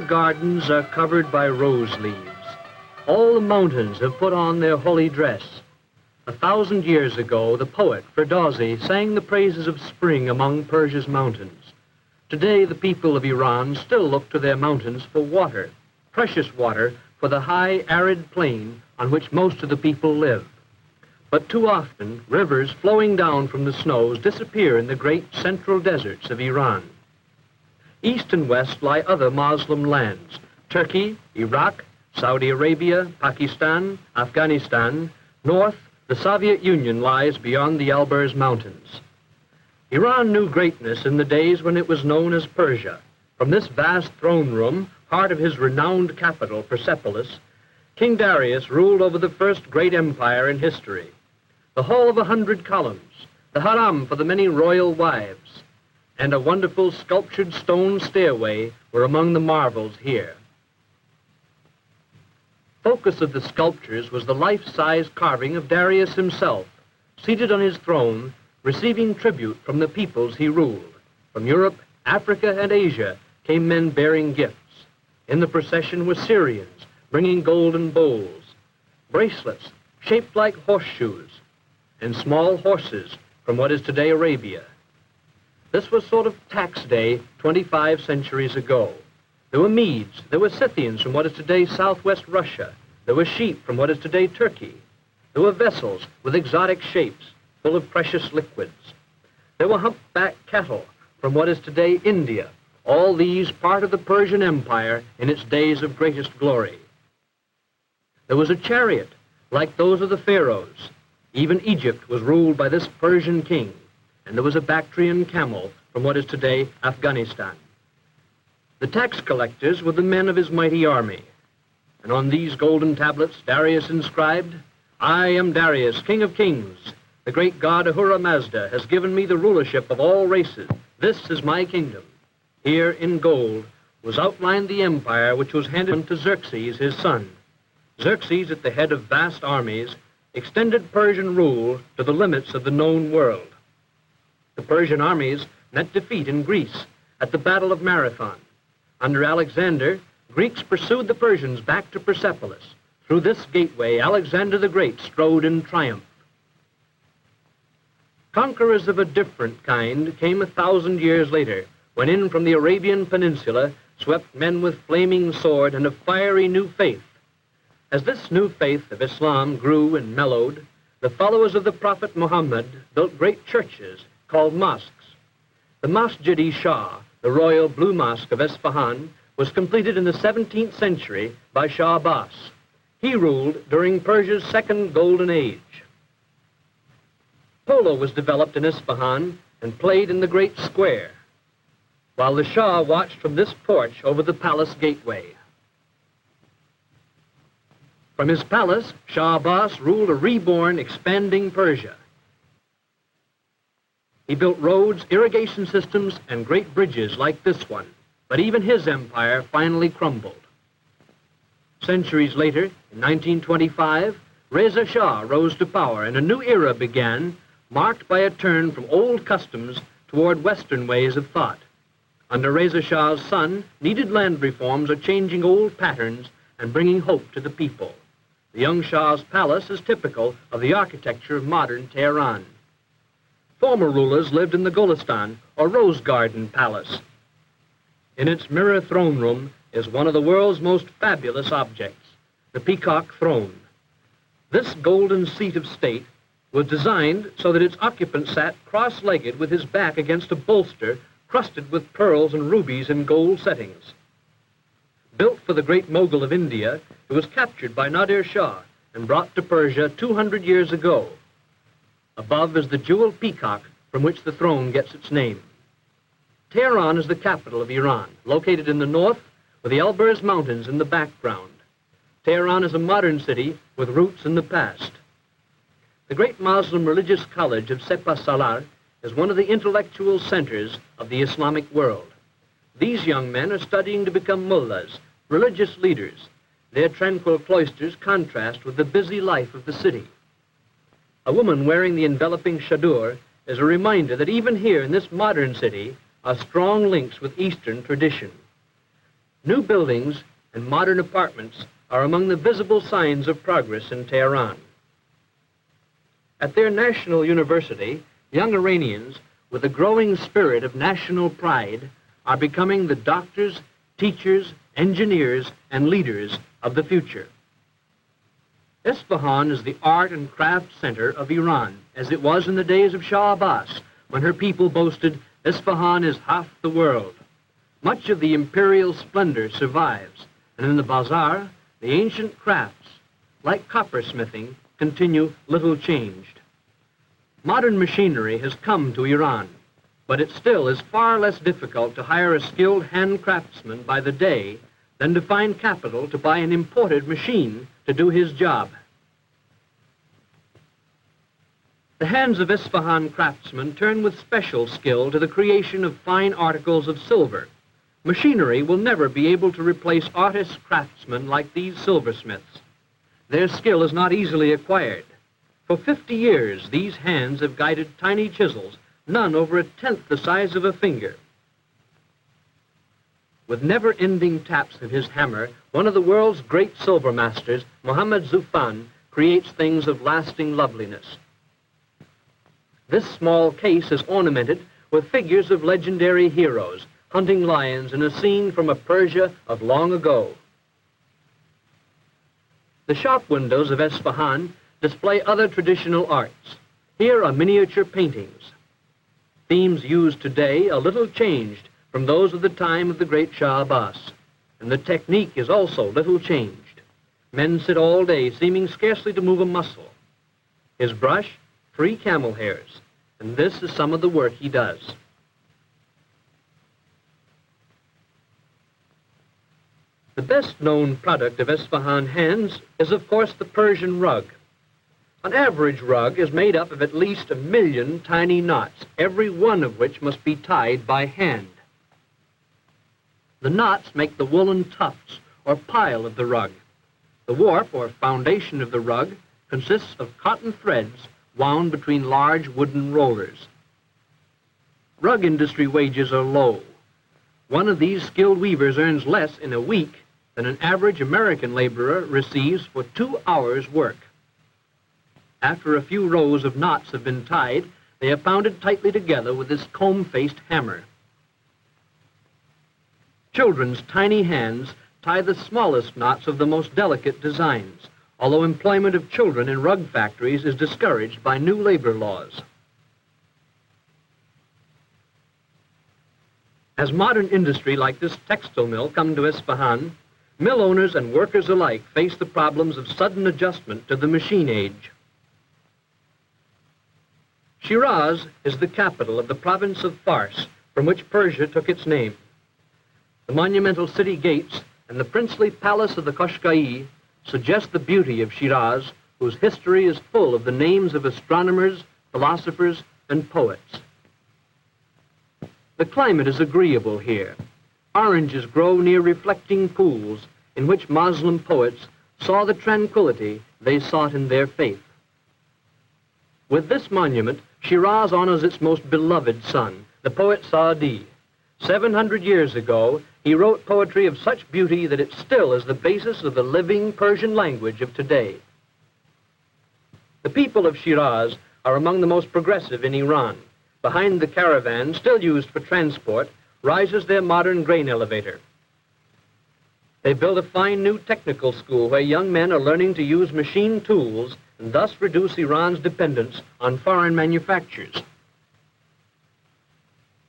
gardens are covered by rose leaves. All the mountains have put on their holy dress. 1,000 years ago, the poet Ferdowsi sang the praises of spring among Persia's mountains. Today, the people of Iran still look to their mountains for water, precious water for the high, arid plain on which most of the people live. But too often, rivers flowing down from the snows disappear in the great central deserts of Iran. East and west lie other Muslim lands: Turkey, Iraq, Saudi Arabia, Pakistan, Afghanistan. North, the Soviet Union lies beyond the Alborz Mountains. Iran knew greatness in the days when it was known as Persia. From this vast throne room, heart of his renowned capital, Persepolis, King Darius ruled over the first great empire in history. The Hall of 100 Columns, the Haram for the many royal wives, and a wonderful sculptured stone stairway were among the marvels here. Focus of the sculptures was the life-size carving of Darius himself, seated on his throne, receiving tribute from the peoples he ruled. From Europe, Africa, and Asia came men bearing gifts. In the procession were Syrians, bringing golden bowls, bracelets shaped like horseshoes, and small horses from what is today Arabia. This was sort of tax day 25 centuries ago. There were Medes, there were Scythians from what is today southwest Russia. There were sheep from what is today Turkey. There were vessels with exotic shapes, full of precious liquids. There were humpbacked cattle from what is today India, all these part of the Persian Empire in its days of greatest glory. There was a chariot, like those of the pharaohs. Even Egypt was ruled by this Persian king, and there was a Bactrian camel from what is today Afghanistan. The tax collectors were the men of his mighty army, and on these golden tablets Darius inscribed, "I am Darius, King of Kings. The great god Ahura Mazda has given me the rulership of all races. This is my kingdom." Here in gold was outlined the empire which was handed to Xerxes, his son. Xerxes, at the head of vast armies, extended Persian rule to the limits of the known world. The Persian armies met defeat in Greece at the Battle of Marathon. Under Alexander, Greeks pursued the Persians back to Persepolis. Through this gateway, Alexander the Great strode in triumph. Conquerors of a different kind came 1,000 years later, when in from the Arabian Peninsula swept men with flaming sword and a fiery new faith. As this new faith of Islam grew and mellowed, the followers of the Prophet Muhammad built great churches called mosques. The Masjid-i-Shah, the royal blue mosque of Isfahan, was completed in the 17th century by Shah Abbas. He ruled during Persia's second golden age. Polo was developed in Isfahan and played in the great square, while the Shah watched from this porch over the palace gateway. From his palace, Shah Abbas ruled a reborn, expanding Persia. He built roads, irrigation systems, and great bridges like this one, but even his empire finally crumbled. Centuries later, in 1925, Reza Shah rose to power, and a new era began, marked by a turn from old customs toward Western ways of thought. Under Reza Shah's son, needed land reforms are changing old patterns and bringing hope to the people. The young Shah's palace is typical of the architecture of modern Tehran. Former rulers lived in the Golistan, or Rose Garden Palace. In its mirror throne room is one of the world's most fabulous objects, the Peacock Throne. This golden seat of state was designed so that its occupant sat cross-legged with his back against a bolster crusted with pearls and rubies in gold settings. Built for the great Mughal of India, it was captured by Nadir Shah and brought to Persia 200 years ago. Above is the jeweled peacock from which the throne gets its name. Tehran is the capital of Iran, located in the north with the Alborz Mountains in the background. Tehran is a modern city with roots in the past. The great Muslim religious college of Sepah Salar is one of the intellectual centers of the Islamic world. These young men are studying to become mullahs, religious leaders. Their tranquil cloisters contrast with the busy life of the city. A woman wearing the enveloping chador is a reminder that even here in this modern city are strong links with Eastern tradition. New buildings and modern apartments are among the visible signs of progress in Tehran. At their national university, young Iranians, with a growing spirit of national pride, are becoming the doctors, teachers, engineers, and leaders of the future. Isfahan is the art and craft center of Iran, as it was in the days of Shah Abbas, when her people boasted, "Isfahan is half the world." Much of the imperial splendor survives, and in the bazaar, the ancient crafts, like coppersmithing, continue little changed. Modern machinery has come to Iran, but it still is far less difficult to hire a skilled hand craftsman by the day than to find capital to buy an imported machine to do his job. The hands of Isfahan craftsmen turn with special skill to the creation of fine articles of silver. Machinery will never be able to replace artist craftsmen like these silversmiths. Their skill is not easily acquired. For 50 years, these hands have guided tiny chisels, none over a tenth the size of a finger. With never-ending taps of his hammer, one of the world's great silver masters, Mohammad Zufan, creates things of lasting loveliness. This small case is ornamented with figures of legendary heroes, hunting lions in a scene from a Persia of long ago. The shop windows of Isfahan display other traditional arts. Here are miniature paintings. Themes used today are little changed from those of the time of the great Shah Abbas, and the technique is also little changed. Men sit all day, seeming scarcely to move a muscle. His brush, 3 camel hairs, and this is some of the work he does. The best-known product of Isfahan hands is, of course, the Persian rug. An average rug is made up of at least 1 million tiny knots, every one of which must be tied by hand. The knots make the woolen tufts, or pile, of the rug. The warp, or foundation of the rug, consists of cotton threads wound between large wooden rollers. Rug industry wages are low. One of these skilled weavers earns less in a week than an average American laborer receives for 2 hours' work. After a few rows of knots have been tied, they are pounded tightly together with this comb-faced hammer. Children's tiny hands tie the smallest knots of the most delicate designs, although employment of children in rug factories is discouraged by new labor laws. As modern industry like this textile mill come to Isfahan, mill owners and workers alike face the problems of sudden adjustment to the machine age. Shiraz is the capital of the province of Fars, from which Persia took its name. The monumental city gates and the princely palace of the Qashqai suggest the beauty of Shiraz, whose history is full of the names of astronomers, philosophers, and poets. The climate is agreeable here. Oranges grow near reflecting pools in which Muslim poets saw the tranquility they sought in their faith. With this monument, Shiraz honors its most beloved son, the poet Saadi. 700 years ago, he wrote poetry of such beauty that it still is the basis of the living Persian language of today. The people of Shiraz are among the most progressive in Iran. Behind the caravan, still used for transport, rises their modern grain elevator. They built a fine new technical school where young men are learning to use machine tools and thus reduce Iran's dependence on foreign manufactures.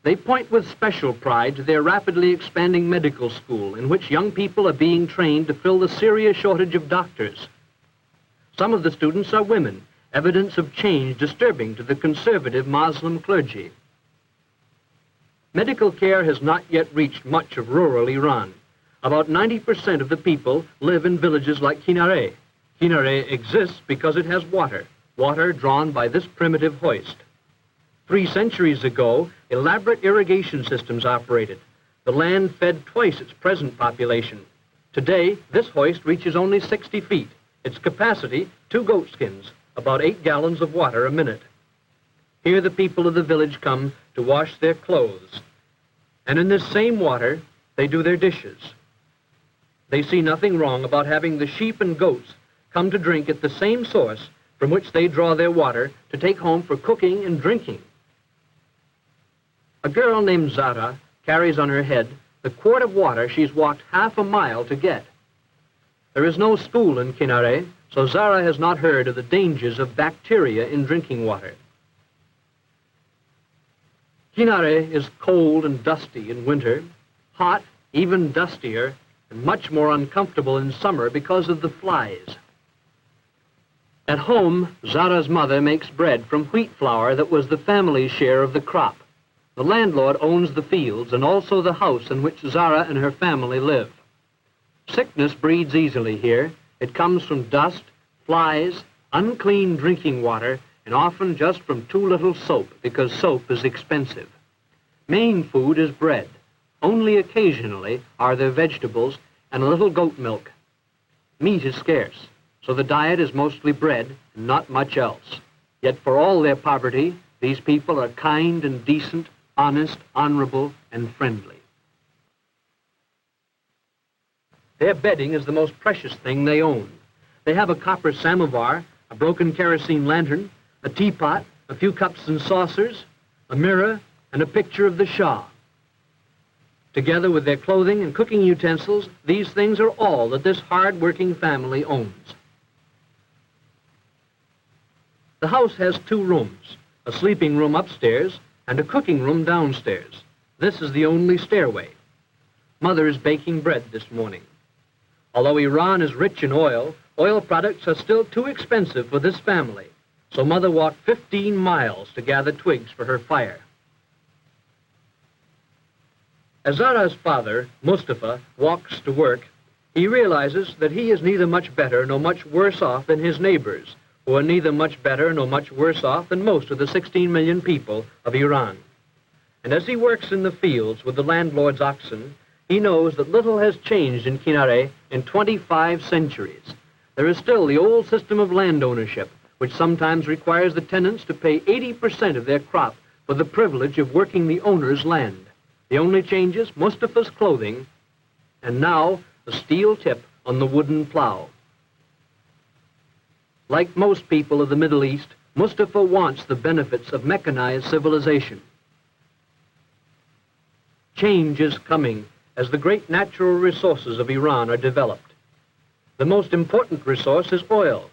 They point with special pride to their rapidly expanding medical school, in which young people are being trained to fill the serious shortage of doctors. Some of the students are women, evidence of change disturbing to the conservative Muslim clergy. Medical care has not yet reached much of rural Iran. About 90% of the people live in villages like Kinare. Kinare exists because it has water drawn by this primitive hoist. 3 centuries ago, elaborate irrigation systems operated. The land fed twice its present population. Today, this hoist reaches only 60 feet. Its capacity, 2 goatskins, about 8 gallons of water a minute. Here the people of the village come to wash their clothes. And in this same water, they do their dishes. They see nothing wrong about having the sheep and goats come to drink at the same source from which they draw their water to take home for cooking and drinking. A girl named Zara carries on her head the quart of water she's walked half a mile to get. There is no school in Kinare, so Zara has not heard of the dangers of bacteria in drinking water. Kinare is cold and dusty in winter, hot, even dustier, and much more uncomfortable in summer because of the flies. At home, Zara's mother makes bread from wheat flour that was the family's share of the crop. The landlord owns the fields and also the house in which Zara and her family live. Sickness breeds easily here. It comes from dust, flies, unclean drinking water, and often just from too little soap, because soap is expensive. Main food is bread. Only occasionally are there vegetables and a little goat milk. Meat is scarce, so the diet is mostly bread and not much else. Yet for all their poverty, these people are kind and decent, honest, honorable, and friendly. Their bedding is the most precious thing they own. They have a copper samovar, a broken kerosene lantern, a teapot, a few cups and saucers, a mirror, and a picture of the Shah. Together with their clothing and cooking utensils, these things are all that this hard-working family owns. The house has 2 rooms, a sleeping room upstairs and a cooking room downstairs. This is the only stairway. Mother is baking bread this morning. Although Iran is rich in oil, oil products are still too expensive for this family, so Mother walked 15 miles to gather twigs for her fire. As Zara's father, Mustafa, walks to work, he realizes that he is neither much better nor much worse off than his neighbors, who are neither much better nor much worse off than most of the 16 million people of Iran. And as he works in the fields with the landlord's oxen, he knows that little has changed in Kinare in 25 centuries. There is still the old system of land ownership, which sometimes requires the tenants to pay 80% of their crop for the privilege of working the owner's land. The only change is Mustafa's clothing, and now a steel tip on the wooden plow. Like most people of the Middle East, Mustafa wants the benefits of mechanized civilization. Change is coming as the great natural resources of Iran are developed. The most important resource is oil.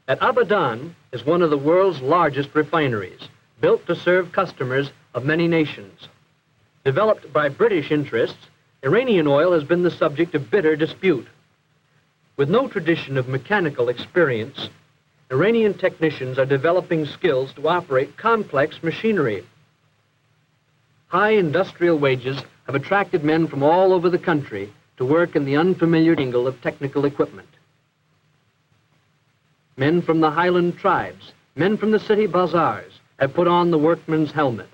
At Abadan is one of the world's largest refineries, built to serve customers of many nations. Developed by British interests, Iranian oil has been the subject of bitter dispute. With no tradition of mechanical experience, Iranian technicians are developing skills to operate complex machinery. High industrial wages have attracted men from all over the country to work in the unfamiliar angle of technical equipment. Men from the highland tribes, men from the city bazaars have put on the workman's helmet.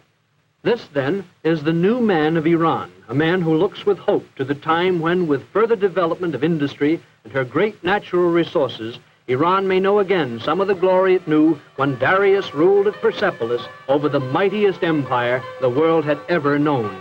This, then, is the new man of Iran, a man who looks with hope to the time when, with further development of industry and her great natural resources, Iran may know again some of the glory it knew when Darius ruled at Persepolis over the mightiest empire the world had ever known.